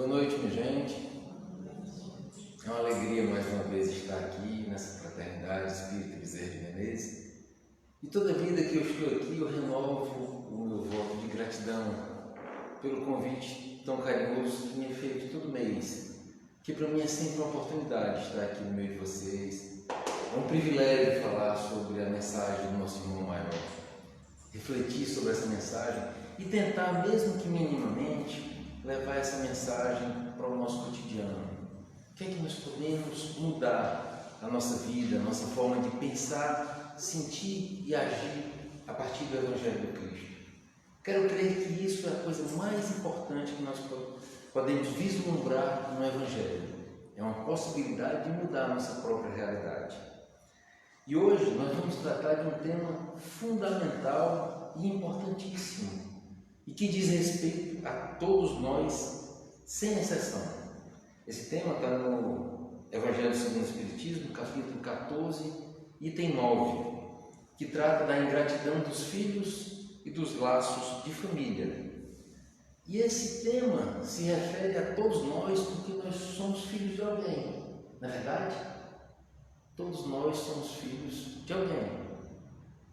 Boa noite, minha gente. É uma alegria mais uma vez estar aqui nessa fraternidade Espírita Bezerra de Menezes. E toda vida que eu estou aqui, eu renovo o meu voto de gratidão pelo convite tão carinhoso que me é feito todo mês. Que para mim é sempre uma oportunidade estar aqui no meio de vocês. É um privilégio falar sobre a mensagem do nosso irmão maior. Refletir sobre essa mensagem e tentar, mesmo que minimamente, levar essa mensagem para o nosso cotidiano. O que é que nós podemos mudar a nossa vida, a nossa forma de pensar, sentir e agir a partir do Evangelho do Cristo? Quero crer que isso é a coisa mais importante que nós podemos vislumbrar no Evangelho. É uma possibilidade de mudar a nossa própria realidade. E hoje nós vamos tratar de um tema fundamental e importantíssimo e que diz respeito a todos nós, sem exceção. Esse tema está no Evangelho segundo o Espiritismo, capítulo 14, item 9, que trata da ingratidão dos filhos e dos laços de família. E esse tema se refere a todos nós porque nós somos filhos de alguém. Não é verdade? Todos nós somos filhos de alguém.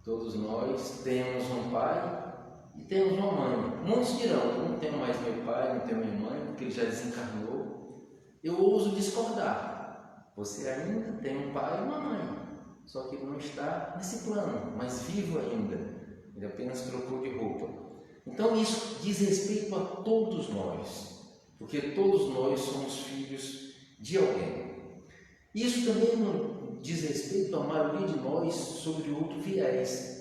Todos nós temos um pai e temos uma mãe. Muitos dirão, eu não tenho mais meu pai, não tenho minha mãe, porque ele já desencarnou. Eu ouso discordar. Você ainda tem um pai e uma mãe, só que ele não está nesse plano, mas vivo ainda. Ele apenas trocou de roupa. Então isso diz respeito a todos nós, porque todos nós somos filhos de alguém. Isso também não diz respeito à maioria de nós sobre outro viés,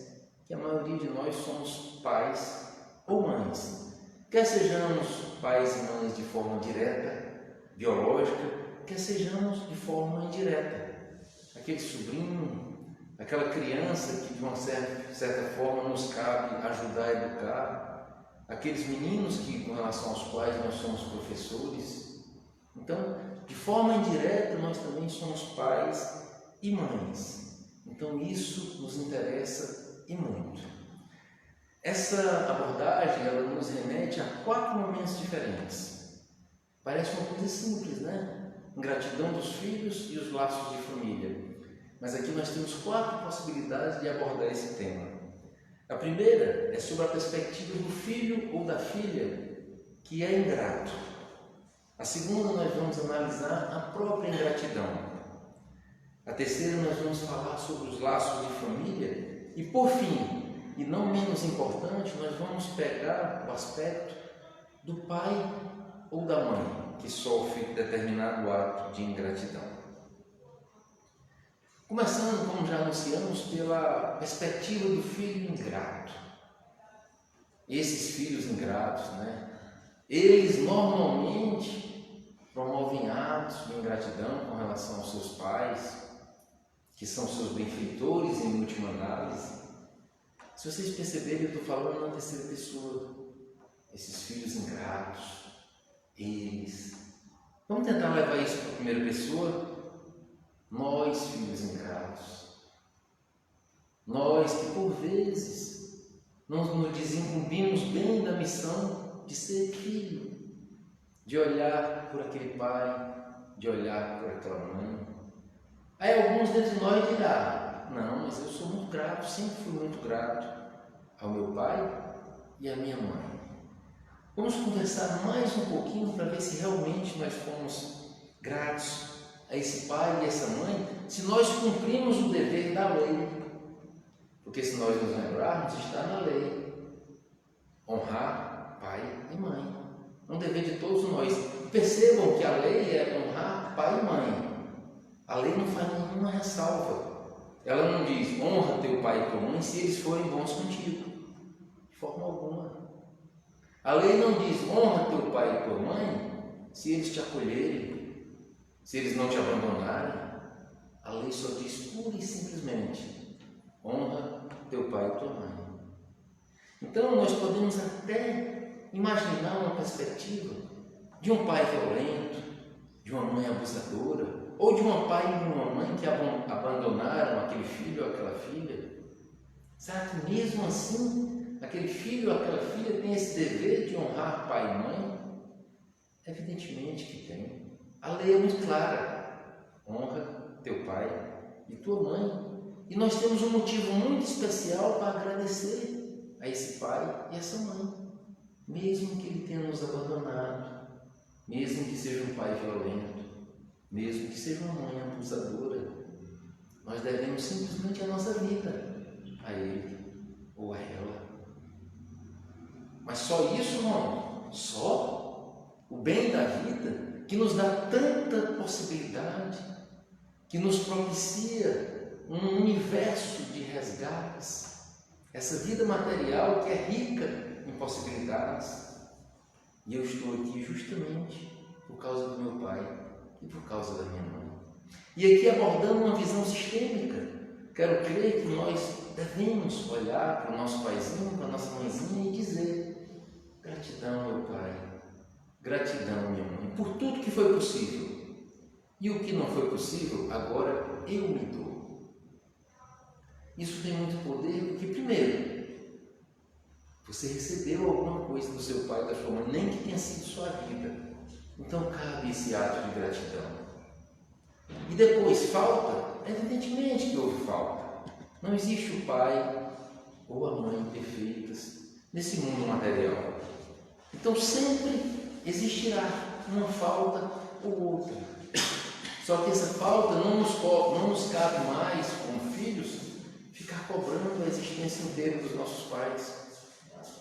que a maioria de nós somos pais ou mães. Quer sejamos pais e mães de forma direta, biológica, quer sejamos de forma indireta. Aquele sobrinho, aquela criança que de uma certa forma nos cabe ajudar a educar, aqueles meninos que com relação aos quais nós somos professores. Então, de forma indireta, nós também somos pais e mães. Então, isso nos interessa e muito. Essa abordagem, ela nos remete a 4 momentos diferentes. Parece uma coisa simples, né? Ingratidão dos filhos e os laços de família. Mas aqui nós temos 4 possibilidades de abordar esse tema. A primeira é sobre a perspectiva do filho ou da filha que é ingrato. A segunda, nós vamos analisar a própria ingratidão. A terceira, nós vamos falar sobre os laços de família. E por fim, e não menos importante, nós vamos pegar o aspecto do pai ou da mãe que sofre determinado ato de ingratidão. Começando, como já anunciamos, pela perspectiva do filho ingrato. Esses filhos ingratos, eles normalmente promovem atos de ingratidão com relação aos seus pais, que são seus benfeitores em última análise. Se vocês perceberem, eu estou falando na terceira pessoa. Esses filhos ingratos, eles. Vamos tentar levar isso para a primeira pessoa? Nós, filhos ingratos. Nós que por vezes não nos desincumbimos bem da missão de ser filho, de olhar por aquele pai, de olhar por aquela mãe. Aí alguns dentre nós dirão, não, mas eu sou muito grato, sempre fui muito grato ao meu pai e à minha mãe. Vamos conversar mais um pouquinho para ver se realmente nós fomos gratos a esse pai e essa mãe, se nós cumprimos o dever da lei. Porque se nós nos lembrarmos, está na lei. Honrar pai e mãe. É um dever de todos nós. Percebam que a lei é honrar pai e mãe. A lei não faz nenhuma ressalva. Ela não diz, honra teu pai e tua mãe se eles forem bons contigo. De forma alguma. A lei não diz, honra teu pai e tua mãe se eles te acolherem, se eles não te abandonarem. A lei só diz pura e simplesmente, honra teu pai e tua mãe. Então nós podemos até imaginar uma perspectiva de um pai violento, de uma mãe abusadora, ou de um pai e uma mãe que abandonaram aquele filho ou aquela filha. Será que mesmo assim, aquele filho ou aquela filha tem esse dever de honrar pai e mãe? Evidentemente que tem. A lei é muito clara. Honra teu pai e tua mãe. E nós temos um motivo muito especial para agradecer a esse pai e essa mãe, mesmo que ele tenha nos abandonado, mesmo que seja um pai violento, mesmo que seja uma mãe abusadora. Nós devemos simplesmente a nossa vida a ele ou a ela. Mas só isso, irmão? Só o bem da vida, que nos dá tanta possibilidade, que nos propicia um universo de resgates, essa vida material que é rica em possibilidades. E eu estou aqui justamente por causa do meu pai e por causa da minha mãe. E aqui abordando uma visão sistêmica, quero crer que nós devemos olhar para o nosso paizinho, para a nossa mãezinha e dizer: gratidão, meu pai, gratidão, minha mãe, por tudo que foi possível. E o que não foi possível, agora eu me dou. Isso tem muito poder, porque primeiro, você recebeu alguma coisa do seu pai, da sua mãe, nem que tenha sido sua vida. Então cabe esse ato de gratidão. E depois, falta? Evidentemente que houve falta. Não existe o pai ou a mãe perfeitas nesse mundo material. Então sempre existirá uma falta ou outra. Só que essa falta não nos cabe mais, como filhos, ficar cobrando a existência inteira dos nossos pais.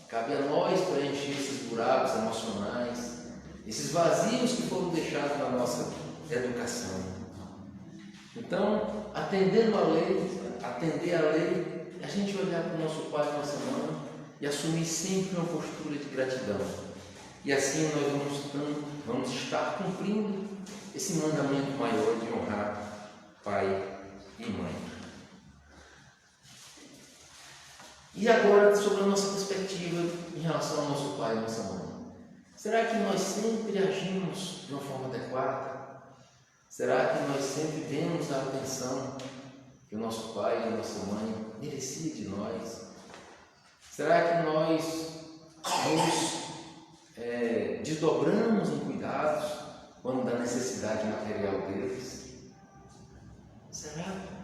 Cabe a nós preencher esses buracos emocionais, esses vazios que foram deixados na nossa educação. Então, atender a lei, a gente olhar para o nosso pai e nossa mãe e assumir sempre uma postura de gratidão. E assim nós vamos estar cumprindo esse mandamento maior de honrar pai e mãe. E agora, sobre a nossa perspectiva em relação ao nosso pai e nossa mãe. Será que nós sempre agimos de uma forma adequada? Será que nós sempre demos a atenção que o nosso pai e a nossa mãe mereciam de nós? Será que nós nos desdobramos em cuidados quando da necessidade material deles? Será?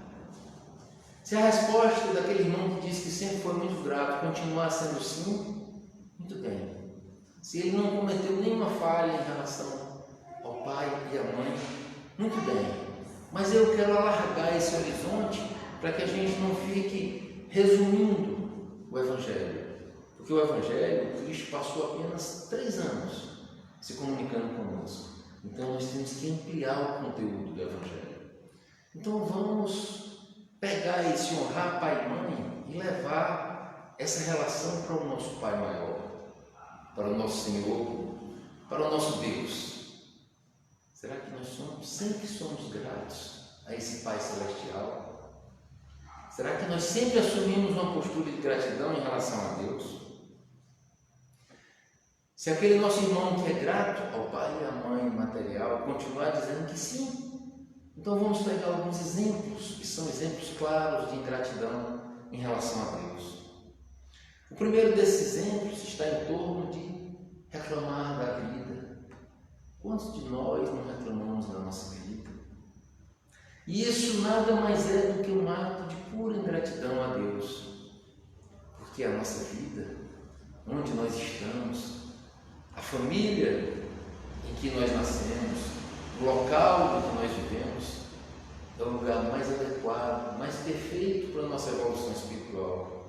Se a resposta daquele irmão que disse que sempre foi muito grato continuar sendo sim, muito bem. Se ele não cometeu nenhuma falha em relação ao pai e à mãe, muito bem. Mas eu quero alargar esse horizonte para que a gente não fique resumindo o Evangelho. Porque o Evangelho, o Cristo passou apenas 3 anos se comunicando conosco. Então nós temos que ampliar o conteúdo do Evangelho. Então vamos pegar esse honrar pai e mãe e levar essa relação para o nosso Pai maior, para o nosso Senhor, para o nosso Deus. Será que nós sempre somos gratos a esse Pai celestial? Será que nós sempre assumimos uma postura de gratidão em relação a Deus? Se aquele nosso irmão que é grato ao pai e à mãe material continuar dizendo que sim, então vamos pegar alguns exemplos, que são exemplos claros de ingratidão em relação a Deus. O primeiro desses exemplos está em torno de reclamar da vida. Quantos de nós não reclamamos da nossa vida? E isso nada mais é do que um ato de pura ingratidão a Deus. Porque a nossa vida, onde nós estamos, a família em que nós nascemos, o local em que nós vivemos, é o lugar mais adequado, mais perfeito para a nossa evolução espiritual.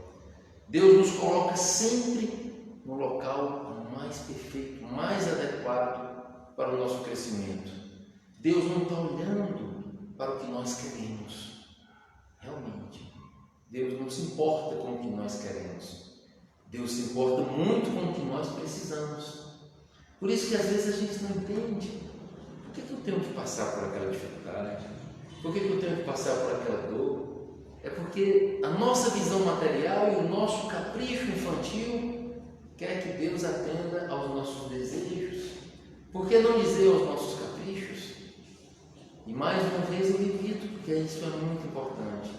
Deus nos coloca sempre no local mais perfeito, mais adequado para o nosso crescimento. Deus não está olhando para o que nós queremos. Realmente, Deus não se importa com o que nós queremos. Deus se importa muito com o que nós precisamos. Por isso que às vezes a gente não entende. Por que eu tenho que passar por aquela dificuldade? Por que eu tenho que passar por aquela dor? É porque a nossa visão material e o nosso capricho infantil quer que Deus atenda aos nossos desejos. Por que não dizer aos nossos caprichos? E mais uma vez eu repito, porque isso é muito importante.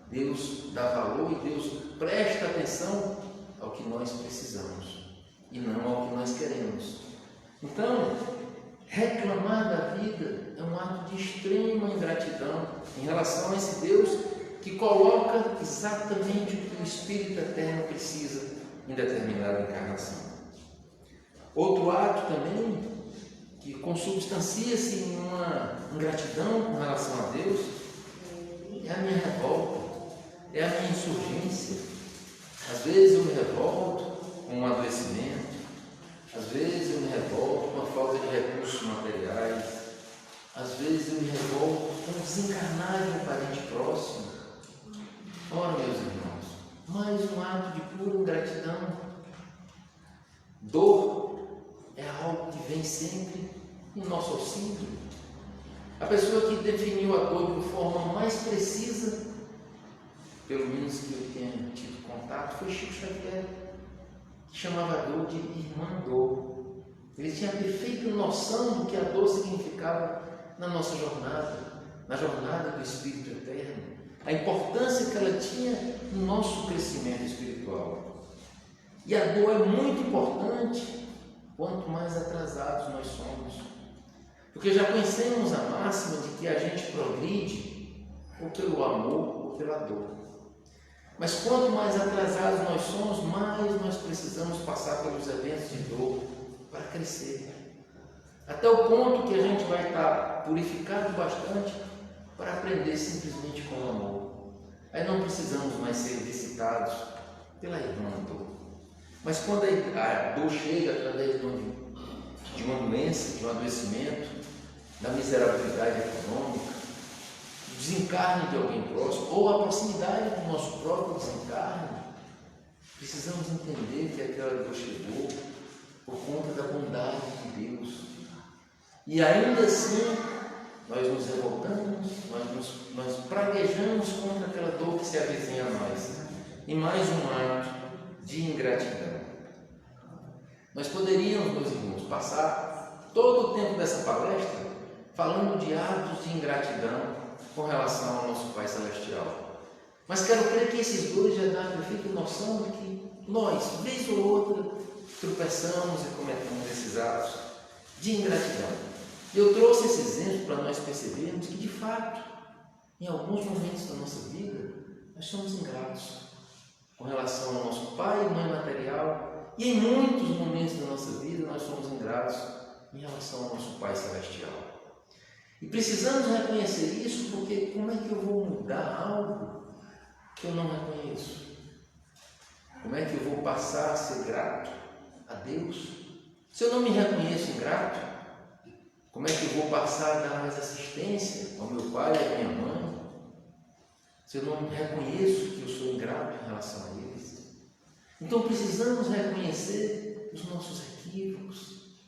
Deus dá valor e Deus presta atenção ao que nós precisamos e não ao que nós queremos. Então, reclamar da vida é um ato de extrema ingratidão em relação a esse Deus que coloca exatamente o que o Espírito Eterno precisa em determinada encarnação. Outro ato também, que consubstancia-se em uma ingratidão com relação a Deus, é a minha revolta, é a minha insurgência. Às vezes eu me revolto com um adoecimento, às vezes eu me revolto com a falta de recursos materiais, às vezes eu me revolto com o desencarnar de um parente próximo. Ora, meus irmãos, mais um ato de pura ingratidão. Dor é algo que vem sempre em nosso auxílio. A pessoa que definiu a dor de forma mais precisa, pelo menos que eu tenha tido contato, foi Chico Xavier, que chamava a dor de irmã dor. Ele tinha a perfeita noção do que a dor significava na nossa jornada, na jornada do Espírito Eterno, a importância que ela tinha no nosso crescimento espiritual. E a dor é muito importante quanto mais atrasados nós somos. Porque já conhecemos a máxima de que a gente progride ou pelo amor ou pela dor. Mas quanto mais atrasados nós somos, mais nós precisamos passar pelos eventos de dor para crescer. Até o ponto que a gente vai estar purificado bastante para aprender simplesmente com o amor. Aí não precisamos mais ser visitados pela irmã dor. Mas quando a dor chega através de uma doença, de um adoecimento, da miserabilidade econômica, do desencarne de alguém próximo, ou a proximidade do nosso próprio desencarne, precisamos entender que aquela dor chegou por conta da bondade de Deus. E ainda assim, nós nos revoltamos, nós praguejamos contra aquela dor que se avizinha a nós. E mais um ato de ingratidão. Nós poderíamos, meus irmãos, passar todo o tempo dessa palestra falando de atos de ingratidão com relação ao nosso Pai Celestial. Mas quero crer que esses dois já dão a perfeita noção de que nós, vez ou outra, tropeçamos e cometemos esses atos de ingratidão. Eu trouxe esse exemplo para nós percebermos que, de fato, em alguns momentos da nossa vida, nós somos ingratos com relação ao nosso pai e mãe material, e em muitos momentos da nossa vida nós somos ingratos em relação ao nosso Pai Celestial. E precisamos reconhecer isso, porque como é que eu vou mudar algo que eu não reconheço? Como é que eu vou passar a ser grato a Deus se eu não me reconheço ingrato? Como é que eu vou passar a dar mais assistência ao meu pai e à minha mãe se eu não reconheço que eu sou ingrato em relação a eles? Então precisamos reconhecer os nossos equívocos,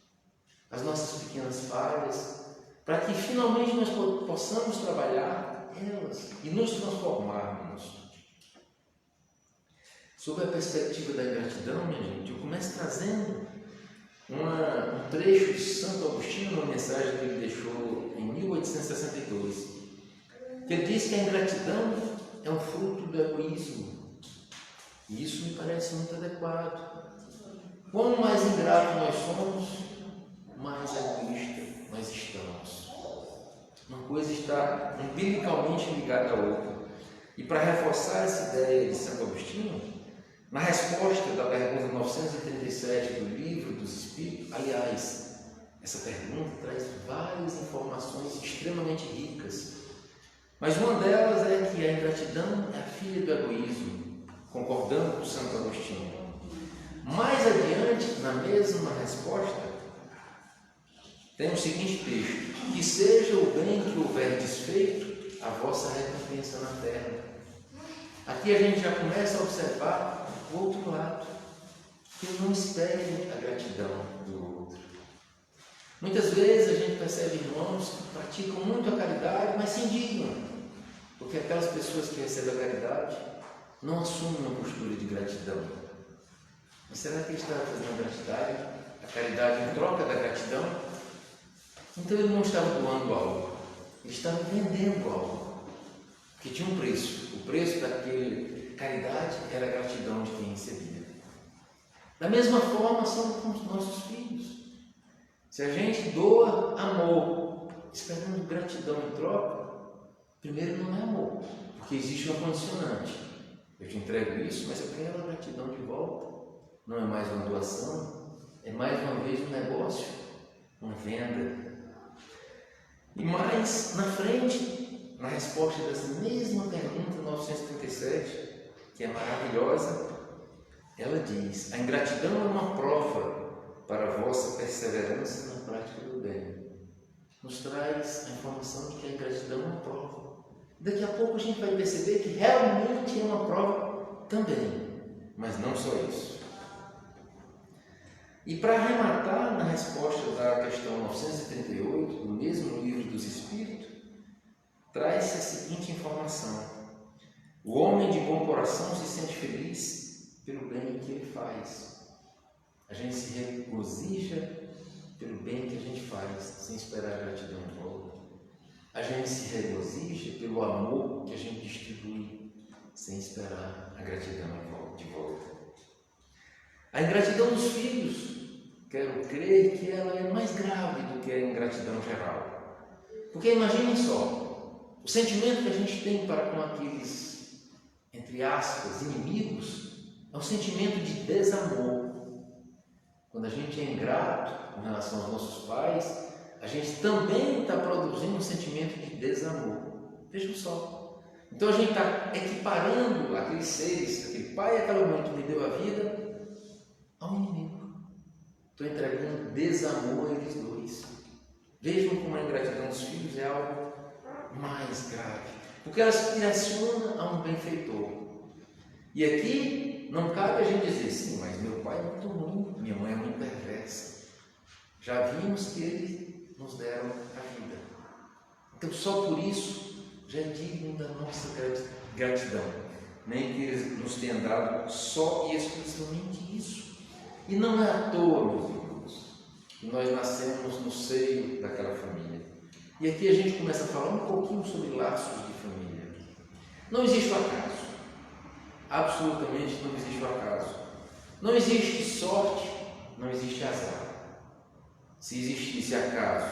as nossas pequenas falhas, para que finalmente nós possamos trabalhar elas e nos transformarmos. Sob a perspectiva da gratidão, minha gente, eu começo trazendo um trecho de Santo Agostinho, uma mensagem que ele deixou em 1862, que ele diz que a ingratidão é um fruto do egoísmo. E isso me parece muito adequado. Quanto mais ingrato nós somos, mais egoísta nós estamos. Uma coisa está umbilicalmente ligada à outra. E para reforçar essa ideia de Santo Agostinho, na resposta da pergunta 937 do Livro dos Espíritos, aliás, essa pergunta traz várias informações extremamente ricas, mas uma delas é que a ingratidão é a filha do egoísmo, concordando com Santo Agostinho. Mais adiante, na mesma resposta, tem o seguinte texto: que seja o bem que houver desfeito, a vossa recompensa na terra. Aqui a gente já começa a observar o outro lado, que não espere a gratidão do outro. Muitas vezes a gente percebe irmãos que praticam muito a caridade, mas se indignam, porque aquelas pessoas que recebem a caridade não assumem uma postura de gratidão. Mas será que ele estava fazendo a caridade em troca da gratidão? Então ele não estava doando algo, ele estava vendendo algo, que tinha um preço. O preço daquele caridade era a gratidão de quem recebia. Da mesma forma são com os nossos filhos. Se a gente doa amor, esperando gratidão em troca, primeiro não é amor, porque existe uma condicionante. Eu te entrego isso, mas eu quero a gratidão de volta. Não é mais uma doação, é mais uma vez um negócio, uma venda. E mais na frente, na resposta dessa mesma pergunta 937, que é maravilhosa, ela diz: a ingratidão é uma prova para a vossa perseverança na prática do bem. Nos traz a informação de que a ingratidão é uma prova. Daqui a pouco a gente vai perceber que realmente é uma prova também, mas não só isso. E para arrematar na resposta da questão 938, do mesmo livro dos Espíritos, traz-se a seguinte informação: o homem de bom coração se sente feliz pelo bem que ele faz. A gente se regozija pelo bem que a gente faz, sem esperar a gratidão de volta. A gente se regozija pelo amor que a gente distribui, sem esperar a gratidão de volta. A ingratidão dos filhos, quero crer que ela é mais grave do que a ingratidão geral. Porque imaginem só, o sentimento que a gente tem para com aqueles, entre aspas, inimigos, é um sentimento de desamor. Quando a gente é ingrato com relação aos nossos pais, a gente também está produzindo um sentimento de desamor. Vejam só. Então a gente está equiparando aqueles seres, aquele pai e aquela mãe que me deu a vida, ao inimigo. Estou entregando desamor a eles dois. Vejam como a ingratidão dos filhos é algo mais grave, porque ela se direciona a um benfeitor. E aqui não cabe a gente dizer: sim, mas meu pai é muito ruim, minha mãe é muito perversa. Já vimos que eles nos deram a vida. Então só por isso já é digno da nossa gratidão. Nem que eles nos tenham dado só e exclusivamente isso. E não é à toa, meus irmãos, que nós nascemos no seio daquela família. E aqui a gente começa a falar um pouquinho sobre laços de família. Não existe o acaso. Absolutamente não existe o acaso. Não existe sorte, não existe azar. Se existisse acaso,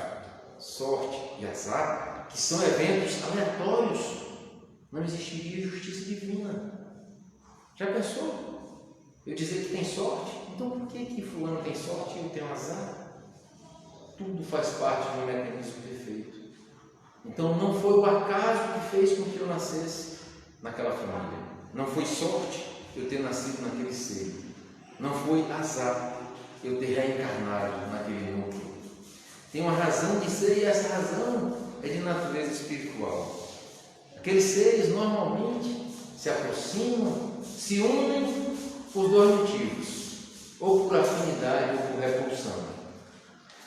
sorte e azar, que são eventos aleatórios, não existiria justiça divina. Já pensou? Eu dizer que tem sorte, então por que fulano tem sorte e eu tenho azar? Tudo faz parte de um mecanismo perfeito. Então não foi o acaso que fez com que eu nascesse naquela família. Não foi sorte eu ter nascido naquele ser. Não foi azar eu ter reencarnado naquele núcleo. Tem uma razão de ser, e essa razão é de natureza espiritual. Aqueles seres normalmente se aproximam, se unem por dois motivos: ou por afinidade ou por repulsão.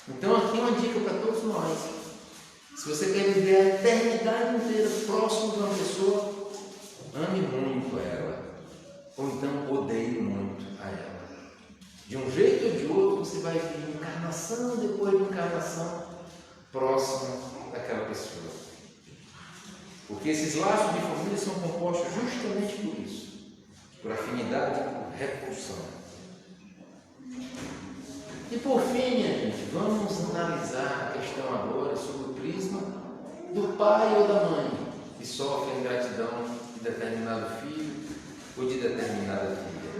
Então aqui uma dica para todos nós: se você quer viver a eternidade inteira próximo de uma pessoa, ame muito ela, ou então odeie muito a ela. De um jeito ou de outro, você vai vir encarnação depois de encarnação próximo daquela pessoa. Porque esses laços de família são compostos justamente por isso, por afinidade e por repulsão. E por fim, minha gente, vamos analisar a questão agora sobre o prisma do pai ou da mãe que sofre a ingratidão de determinado filho ou de determinada filha.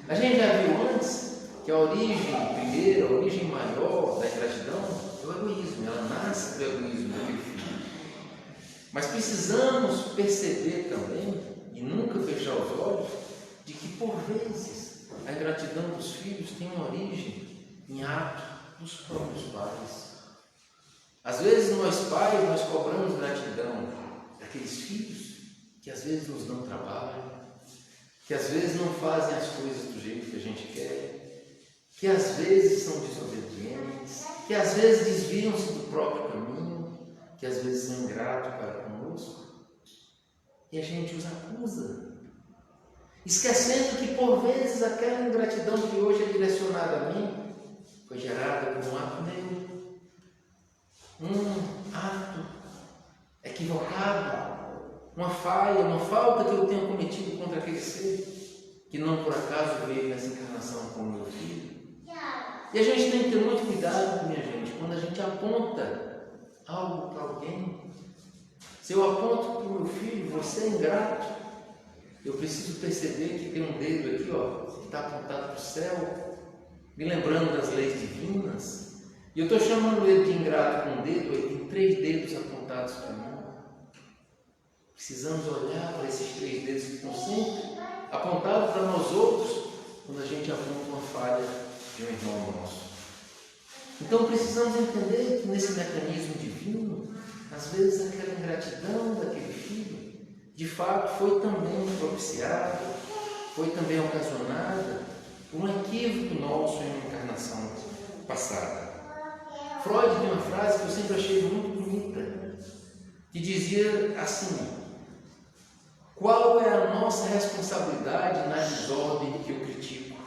A gente já viu antes que a origem primeira, a origem maior da ingratidão é o egoísmo. Ela nasce do egoísmo daquele filho. Mas precisamos perceber também, e nunca fechar os olhos, de que por vezes a ingratidão dos filhos tem uma origem em ato dos próprios pais. Às vezes nós pais, nós cobramos gratidão daqueles filhos que às vezes nos dão trabalho, que às vezes não fazem as coisas do jeito que a gente quer, que às vezes são desobedientes, que às vezes desviam-se do próprio caminho, que às vezes são ingratos para conosco, e a gente os acusa, esquecendo que por vezes aquela ingratidão que hoje é direcionada a mim foi gerada por um ato meu, um ato equivocado, uma falha, uma falta que eu tenha cometido contra aquele ser, que não por acaso veio nessa encarnação como meu filho. E a gente tem que ter muito cuidado, minha gente, quando a gente aponta algo para alguém. Se eu aponto para o meu filho, você é ingrato, eu preciso perceber que tem um dedo aqui, ó, que está apontado para o céu, me lembrando das leis divinas, e eu estou chamando ele de ingrato com um dedo, ele tem 3 dedos apontados para mim. Precisamos olhar para esses 3 dedos que estão sempre apontados para nós outros, quando a gente aponta uma falha de um irmão nosso. Então precisamos entender que nesse mecanismo divino, às vezes aquela ingratidão daquele filho, de fato foi também propiciada, foi também ocasionada por um equívoco nosso em uma encarnação passada. Freud tem uma frase que eu sempre achei muito bonita, que dizia assim: qual é a nossa responsabilidade na desordem que eu critico?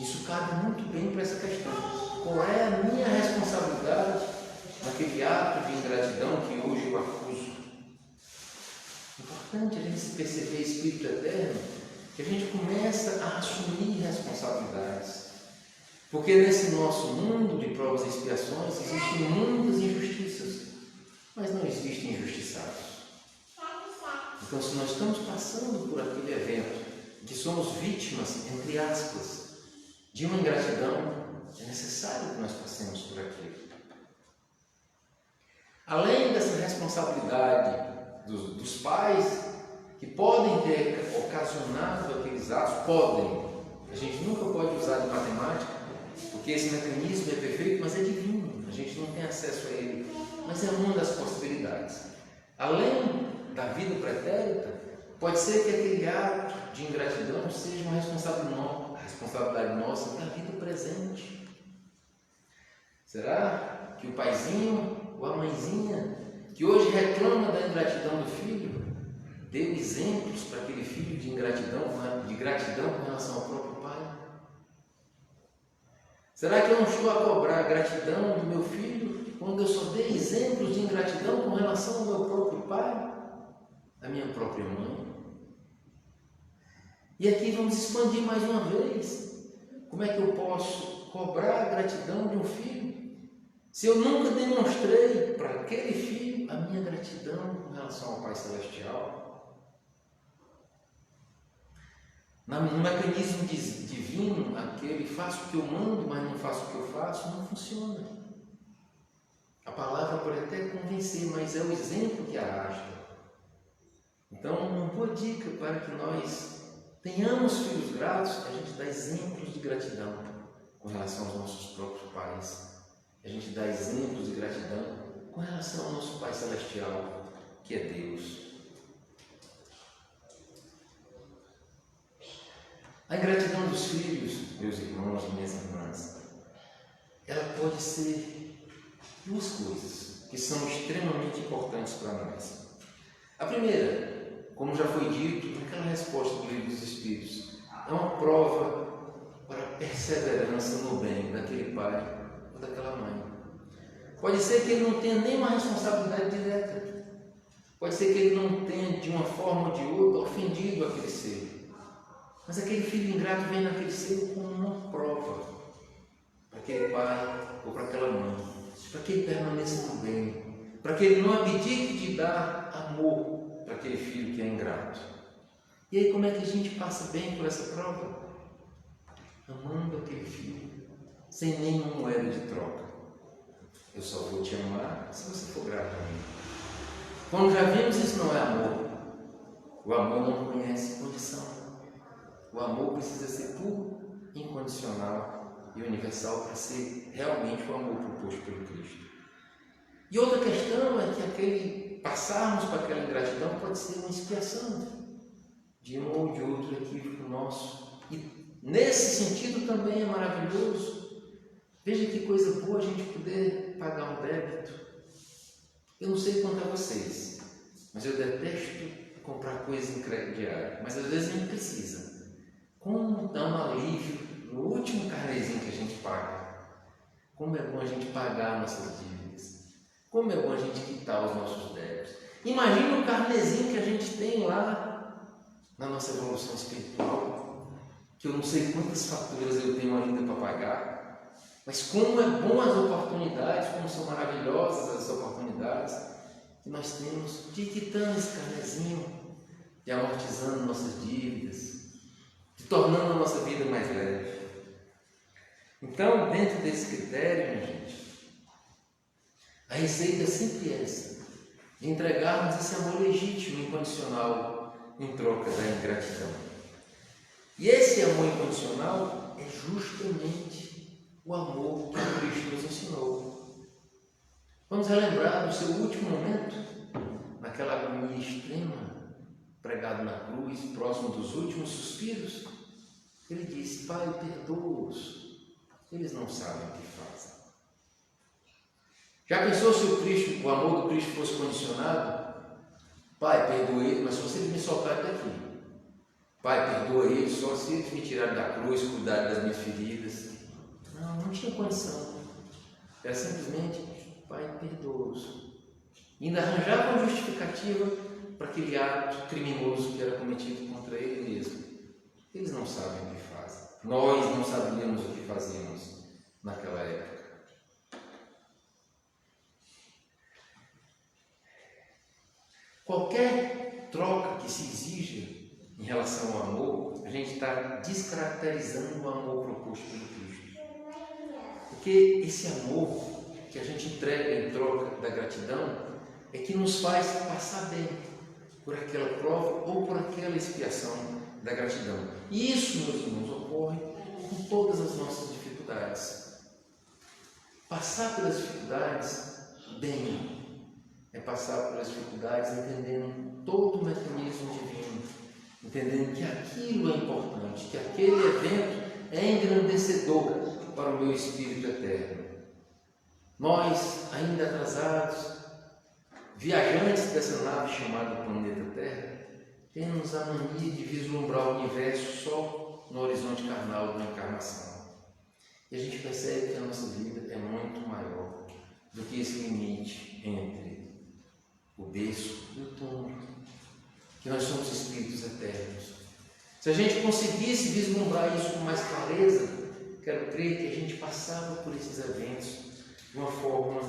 Isso cabe muito bem para essa questão. Qual é a minha responsabilidade naquele ato de ingratidão que hoje eu acuso? Importante a gente se perceber espírito eterno, que a gente começa a assumir responsabilidades. Porque nesse nosso mundo de provas e expiações existem muitas injustiças, mas não existem injustiçados. Então, se nós estamos passando por aquele evento, que somos vítimas, entre aspas, de uma ingratidão, é necessário que nós passemos por aquilo. Além dessa responsabilidade dos pais, que podem ter ocasionado aqueles atos, a gente nunca pode usar de matemática, porque esse mecanismo é perfeito, mas é divino, a gente não tem acesso a ele, mas é uma das possibilidades. Além da vida pretérita, pode ser que aquele ato de ingratidão seja uma responsabilidade nossa da vida presente. Será que o paizinho ou a mãezinha, que hoje reclama da ingratidão do filho, deu exemplos para aquele filho de gratidão com relação ao próprio pai? Será que eu não estou a cobrar a gratidão do meu filho quando eu só dei exemplos de ingratidão com relação ao meu próprio pai? Da minha própria mãe? E aqui vamos expandir mais uma vez. Como é que eu posso cobrar a gratidão de um filho se eu nunca demonstrei para aquele filho a minha gratidão com relação ao Pai Celestial? No mecanismo divino, aquele faço o que eu mando, mas não faço o que eu faço, não funciona. A palavra pode até convencer, mas é o exemplo que arrasta. Então, uma boa dica para que nós tenhamos filhos gratos, a gente dá exemplos de gratidão com relação aos nossos próprios pais. A gente dá exemplos de gratidão com relação ao nosso Pai Celestial, que é Deus. A ingratidão dos filhos, meus irmãos e minhas irmãs, ela pode ser 2 coisas que são extremamente importantes para nós. A primeira, como já foi dito naquela resposta do Livro dos Espíritos, é uma prova para a perseverança no bem daquele pai ou daquela mãe. Pode ser que ele não tenha nenhuma responsabilidade direta. Pode ser que ele não tenha, de uma forma ou de outra, ofendido aquele ser. Mas aquele filho ingrato vem naquele ser como uma prova para aquele pai ou para aquela mãe, para que ele permaneça no bem, para que ele não abdique de dar amor para aquele filho que é ingrato. E aí, como é que a gente passa bem por essa prova? Amando aquele filho, sem nenhuma moeda de troca. Eu só vou te amar se você for grato a mim. Quando já vimos, isso não é amor. O amor não conhece condição. O amor precisa ser puro, incondicional e universal para ser realmente o amor proposto pelo Cristo. E outra questão é que passarmos para aquela ingratidão pode ser uma expiação de um ou de outro equívoco nosso. E nesse sentido também é maravilhoso. Veja que coisa boa a gente poder pagar um débito. Eu não sei quanto a vocês, mas eu detesto comprar coisas em crédito diário. Mas às vezes a gente precisa. Como dá um alívio no último carnezinho que a gente paga. Como é bom a gente pagar nossas dívidas. Como é bom a gente quitar os nossos débitos. Imagina o carnezinho que a gente tem lá na nossa evolução espiritual. que eu não sei quantas faturas eu tenho ainda para pagar, mas como é bom as oportunidades, como são maravilhosas as oportunidades que nós temos de quitando esse carnezinho, de amortizando nossas dívidas, de tornando a nossa vida mais leve. Então, dentro desse critério, minha gente, a receita é sempre essa, de entregarmos esse amor legítimo, incondicional, em troca da ingratidão. E esse amor incondicional é justamente o amor que o Cristo nos ensinou. Vamos relembrar do seu último momento, naquela agonia extrema, pregado na cruz, próximo dos últimos suspiros. Ele disse: Pai, perdoa-os, eles não sabem o que fazem. Já pensou se o amor do Cristo fosse condicionado? Pai, perdoa eles, mas só se eles me soltarem daqui. Pai, perdoa eles, só se eles me tirarem da cruz, cuidarem das minhas feridas. Não tinha condição. Era simplesmente: Pai, perdoa-os. E ainda arranjava uma justificativa para aquele ato criminoso que era cometido contra ele mesmo. Eles não sabem o que fazem. Nós não sabíamos o que fazíamos naquela época. Qualquer troca que se exija em relação ao amor, a gente está descaracterizando o amor proposto pelo Cristo. Porque esse amor que a gente entrega em troca da gratidão é que nos faz passar bem por aquela prova ou por aquela expiação da gratidão. E isso, meus irmãos, ocorre com todas as nossas dificuldades. Passar pelas dificuldades bem é passar pelas dificuldades entendendo todo o mecanismo divino, entendendo que aquilo é importante, que aquele evento é engrandecedor para o meu espírito eterno. Nós, ainda atrasados, viajantes dessa nave chamada planeta Terra, temos a mania de vislumbrar o universo só no horizonte carnal da encarnação. E a gente percebe que a nossa vida é muito maior do que esse limite entre o berço e o túmulo, que nós somos espíritos eternos. Se a gente conseguisse vislumbrar isso com mais clareza, quero crer que a gente passava por esses eventos de uma forma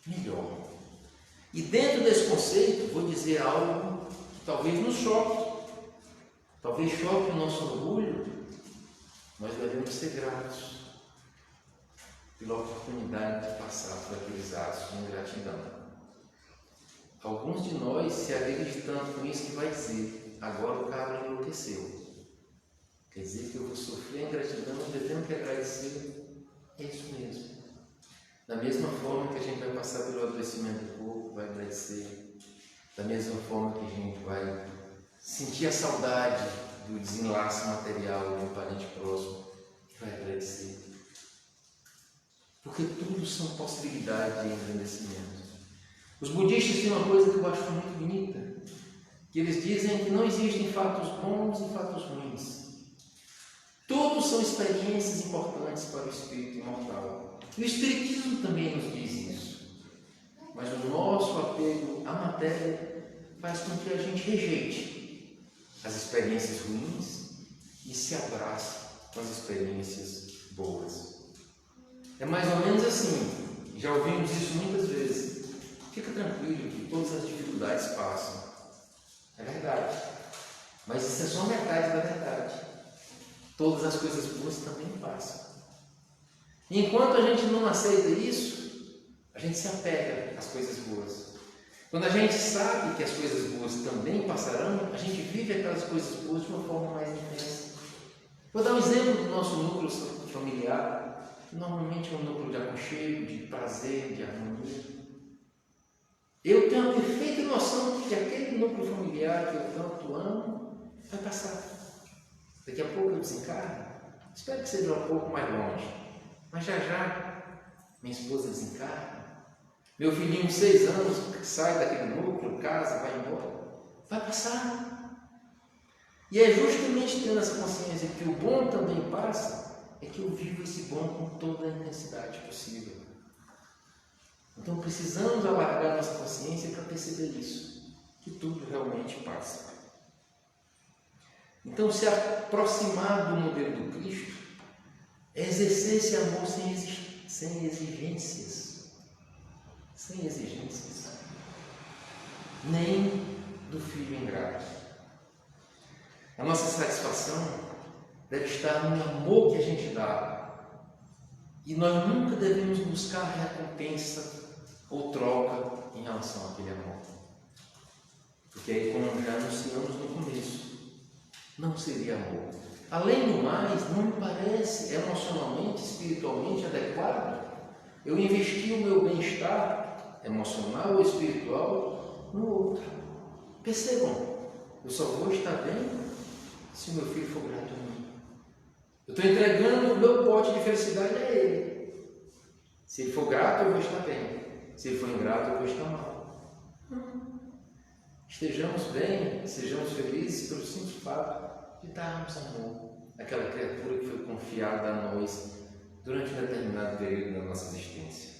melhor. E dentro desse conceito, vou dizer algo que talvez nos choque, talvez choque o nosso orgulho. Nós devemos ser gratos pela oportunidade de passar por aqueles atos de ingratidão. Alguns de nós se alegram tanto com isso que vai dizer: agora o cabra enlouqueceu. Quer dizer que eu vou sofrer ingratidão, devendo que agradecer. É isso mesmo. Da mesma forma que a gente vai passar pelo adoecimento do corpo, vai agradecer. Da mesma forma que a gente vai sentir a saudade do desenlace material de um parente próximo, vai agradecer. Porque tudo são possibilidades de engrandecimento. Os budistas têm uma coisa que eu acho muito bonita, que eles dizem que não existem fatos bons e fatos ruins. Todos são experiências importantes para o espírito imortal. E o Espiritismo também nos diz isso. Mas o nosso apego à matéria faz com que a gente rejeite as experiências ruins e se abrace com as experiências boas. É mais ou menos assim, já ouvimos isso muitas vezes. Fica tranquilo que todas as dificuldades passam. É verdade. Mas isso é só metade da verdade. Todas as coisas boas também passam. E enquanto a gente não aceita isso, a gente se apega às coisas boas. Quando a gente sabe que as coisas boas também passarão, a gente vive aquelas coisas boas de uma forma mais intensa. Vou dar um exemplo do nosso núcleo familiar. Normalmente é um núcleo de aconchego, de prazer, de harmonia. Eu tenho a perfeita noção de que aquele núcleo familiar que eu tanto amo vai passar. Daqui a pouco eu desencarno. Espero que seja um pouco mais longe. Mas já minha esposa desencarna. Meu filhinho de 6 anos sai daquele núcleo, casa, vai embora. Vai passar. E é justamente tendo essa consciência que o bom também passa, é que eu vivo esse bom com toda a intensidade possível. Então precisamos alargar nossa consciência para perceber isso, que tudo realmente passa. Então, se aproximar do modelo do Cristo é exercer esse amor sem exigências. Sem exigências. Nem do filho ingrato. A nossa satisfação deve estar no amor que a gente dá. E nós nunca devemos buscar recompensa ou troca em relação àquele amor. Porque aí, como já anunciamos no começo, não seria amor. Além do mais, não me parece emocionalmente, espiritualmente adequado eu investir o meu bem-estar emocional ou espiritual no outro. Percebam, eu só vou estar bem se o meu filho for grato a mim. Eu estou entregando o meu pote de felicidade a ele. Se ele for grato, eu vou estar bem. Se ele for ingrato, eu vou estar mal. Estejamos bem, sejamos felizes pelo simples fato de darmos amor àquela criatura que foi confiada a nós durante um determinado período da nossa existência.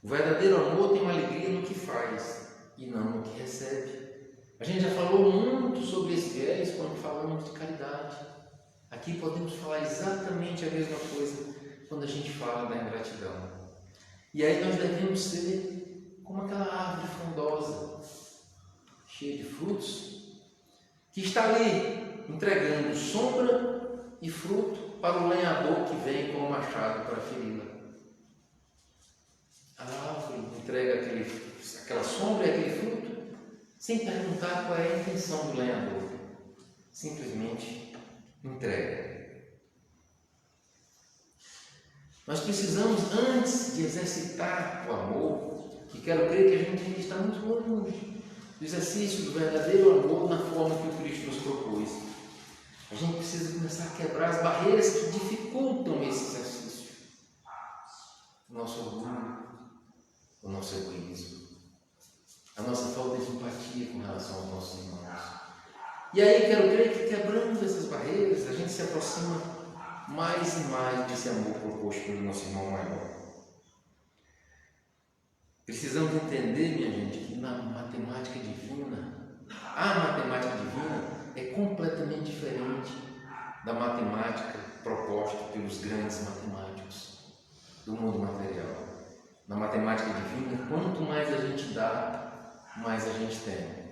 O verdadeiro amor tem uma alegria no que faz e não no que recebe. A gente já falou muito sobre esse viés quando falamos de caridade. Aqui podemos falar exatamente a mesma coisa quando a gente fala da ingratidão. E aí nós devemos ser como aquela árvore frondosa, cheia de frutos, que está ali entregando sombra e fruto para o lenhador que vem com o machado para feri-la. A árvore entrega aquela sombra e aquele fruto sem perguntar qual é a intenção do lenhador. Simplesmente entrega. Nós precisamos, antes de exercitar o amor, e quero crer que a gente ainda está muito longe do exercício do verdadeiro amor na forma que o Cristo nos propôs. A gente precisa começar a quebrar as barreiras que dificultam esse exercício. O nosso orgulho, o nosso egoísmo, a nossa falta de empatia com relação aos nossos irmãos. E aí quero crer que quebrando essas barreiras, a gente se aproxima mais e mais desse amor proposto pelo nosso irmão maior. Precisamos entender, minha gente, que na matemática divina, a matemática divina é completamente diferente da matemática proposta pelos grandes matemáticos do mundo material. Na matemática divina, quanto mais a gente dá, mais a gente tem.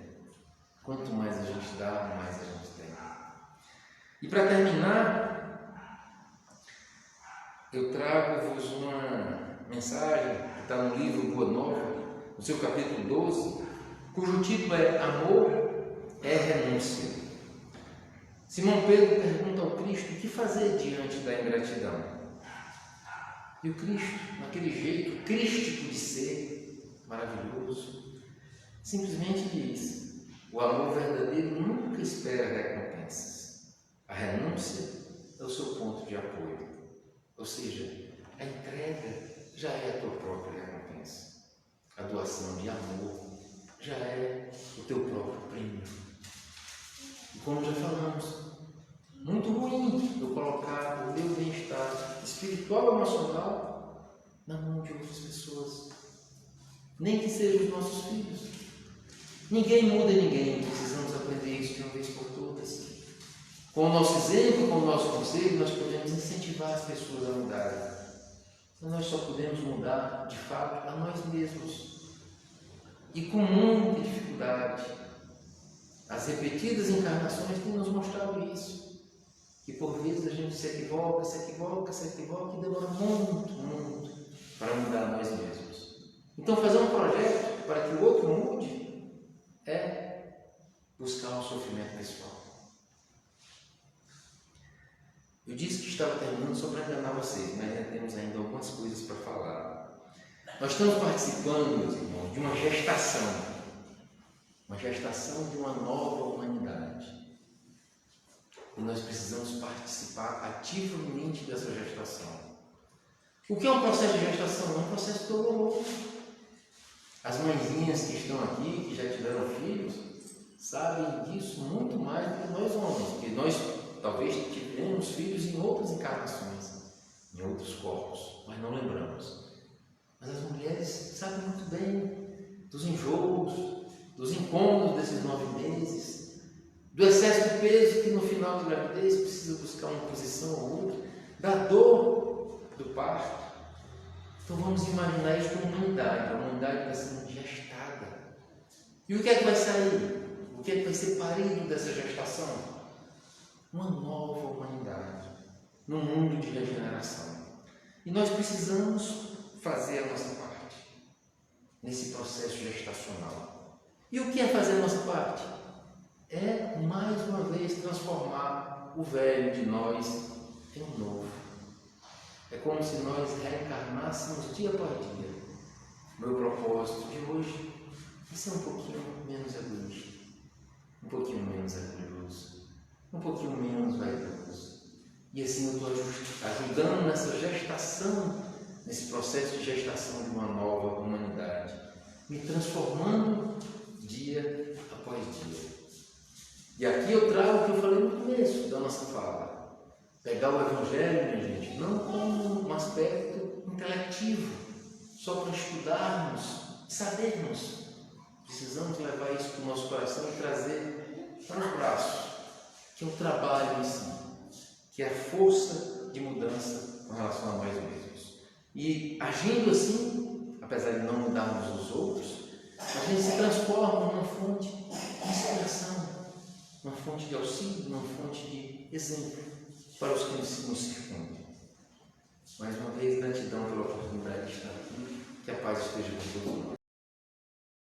Quanto mais a gente dá, mais a gente tem. E para terminar, eu trago-vos uma mensagem que está no livro Boa Nova, no seu capítulo 12, cujo título é Amor é Renúncia. Simão Pedro pergunta ao Cristo o que fazer diante da ingratidão. E o Cristo, naquele jeito crístico de ser, maravilhoso, simplesmente diz: o amor verdadeiro nunca espera recompensas. A renúncia é o seu ponto de apoio. Ou seja, a entrega já é a tua própria recompensa. A doação de amor já é o teu próprio prêmio. E como já falamos, muito ruim eu colocar o meu bem-estar espiritual e emocional na mão de outras pessoas. Nem que sejam os nossos filhos. Ninguém muda ninguém. Precisamos aprender isso de uma vez por todas. Com o nosso exemplo, com o nosso conselho, nós podemos incentivar as pessoas a mudarem. Mas nós só podemos mudar, de fato, a nós mesmos. E com muita dificuldade. As repetidas encarnações têm nos mostrado isso. Que por vezes a gente se equivoca e demora muito para mudar nós mesmos. Então fazer um projeto para que o outro mude é buscar o sofrimento pessoal. Eu disse que estava terminando só para enganar vocês, mas temos ainda algumas coisas para falar. Nós estamos participando, meus irmãos, de uma gestação de uma nova humanidade. E nós precisamos participar ativamente dessa gestação. O que é um processo de gestação? É um processo doloroso. As mãezinhas que estão aqui, que já tiveram filhos, sabem disso muito mais do que nós homens, porque nós talvez tivemos filhos em outras encarnações, em outros corpos, mas não lembramos. Mas as mulheres sabem muito bem dos enjoos, dos incômodos desses 9 meses, do excesso de peso que no final da gravidez precisa buscar uma posição ou outra, da dor do parto. Então vamos imaginar isso como humanidade. A humanidade está sendo gestada. E o que é que vai sair? O que é que vai ser parido dessa gestação? Uma nova humanidade, num mundo de regeneração. E nós precisamos fazer a nossa parte nesse processo gestacional. E o que é fazer a nossa parte? É, mais uma vez, transformar o velho de nós em um novo. É como se nós reencarnássemos dia após dia. Meu propósito de hoje é ser um pouquinho menos egoísta, um pouquinho menos orgulhoso, um pouquinho menos vaidoso. E assim eu estou ajudando nessa gestação, nesse processo de gestação de uma nova humanidade, me transformando dia após dia. E aqui eu trago o que eu falei no começo da nossa fala. Pegar o Evangelho, minha gente, não como um aspecto intelectivo, só para estudarmos, sabermos. Precisamos levar isso para o nosso coração e trazer para os braços, que é o trabalho em si, que é a força de mudança com relação a nós mesmos. E agindo assim, apesar de não mudarmos os outros, a gente se transforma numa fonte de inspiração, uma fonte de auxílio, uma fonte de exemplo para os que nos circundam. Mais uma vez, gratidão pela oportunidade de estar aqui, que a paz esteja com todos nós.